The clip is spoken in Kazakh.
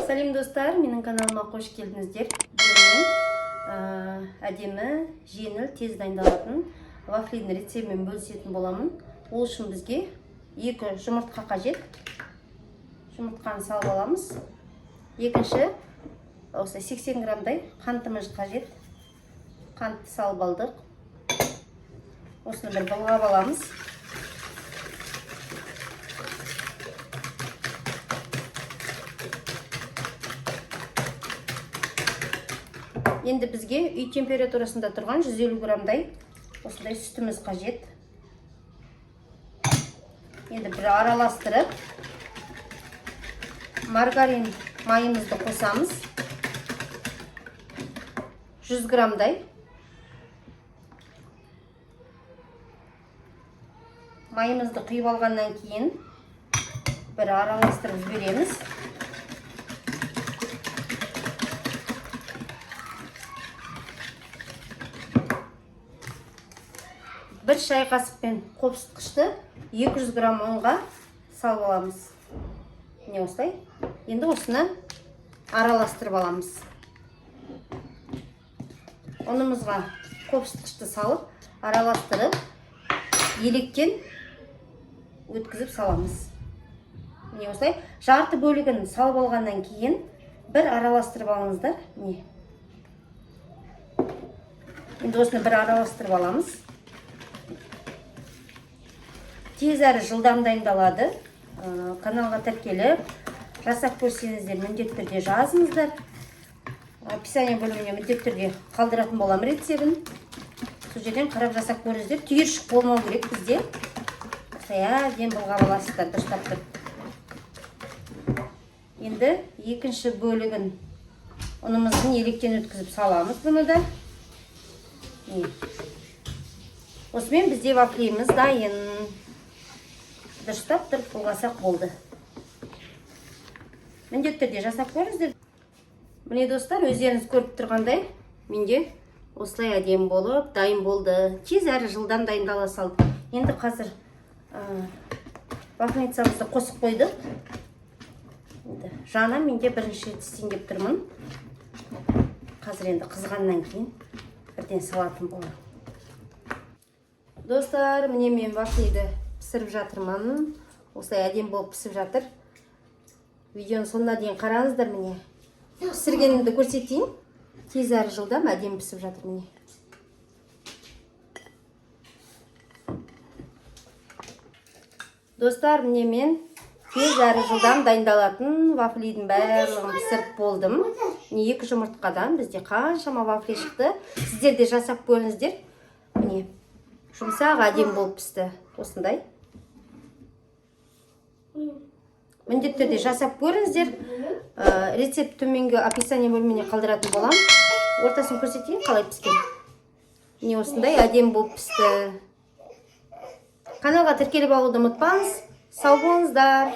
Салим достар, менің каналыма қош келдіңіздер. Бүгін әдемі, жеңіл, тез дайындалатын вафлидің рецептімен бөлісетін боламын. Ол үшін бізге 2 жұмыртқа қажет. Жұмыртқаны салып аламыз. Екінші, осы 80 грамдай қантымыз қажет. Қантты салып алдық. Осыны бір былғап аламыз. Енді бізге үй температурасында тұрған 150 грамдай осындай сүтіміз қажет. Енді бір араластырып, маргарин майымызды қосамыз. 100 грамдай. Майымызды құйып алғаннан кейін бір араластырып жібереміз. Бір шай қасықпен қопсытқышты 200 грамм ұнға салып аламыз. Не осылай. Енді осыны араластырып аламыз. Ұнымызға қопсытқышты салып, араластырып, електен өткізіп саламыз. Не осылай. Жарты бөлігін салып алғаннан кейін бір араластырып алыңыздар. Енді осыны бір араластырып аламыз. Тез әрі жылдам дайындалады. Каналға тіркеліп, жасап көрсеңіздер міндетті түрде жазыңыздар. Описание бөліміне міндетті түрде қалдыратын болам рецебін. Сол жерден қарап жасап көріңіздер. Түйіршік болмау керек бізде. Әдемі былғап аласыздар, дұрыстап тұрып. Енді екінші бөлігін ұнымыздың електен өткізіп саламыз бұны да. Осымен бізде вафлиіміз дайын. Дұрыстап тұрып болғасақ болды. Міндетті түрде жасап көріңіздер. Міне достар, өздеріңіз көріп тұрғандай, менде осылай әдемі болып, дайын болды. Тез әрі жылдам дайындала салды. Енді қазір вафлицамызды қосып қойдық. Жана менде бірінші рет істейін тұрмын. Қазір енді қызғаннан кейін бірден салатын болады. Достар, міне мен вафлиді пісіріп жатырмын. Осылай әдем болып пісіп жатыр. Видеоның соңына дейін қараңыздар міне. Пісіргенімді көрсетейін. Тез әрі жылдам әдем пісіп жатыр міне. Достар, міне мен тез әрі жылдам дайындалатын вафлидің барлығын пісіріп болдым. Міне 2 жұмыртқадан бізде қаншама вафли шықты. Сіздер де жасап көріңіздер. Міне жұмсақ әдем болып пісті. Осындай. Міндетті түрде жасап көріңіздер. Рецепт төменгі описание бөліміне қалдыратын болам. Ортасын көрсетейін, қалай піскен. Міне осындай әдем болып пісті. Каналға тіркеліп алуды ұмытпаңыз. Сау болыңыздар.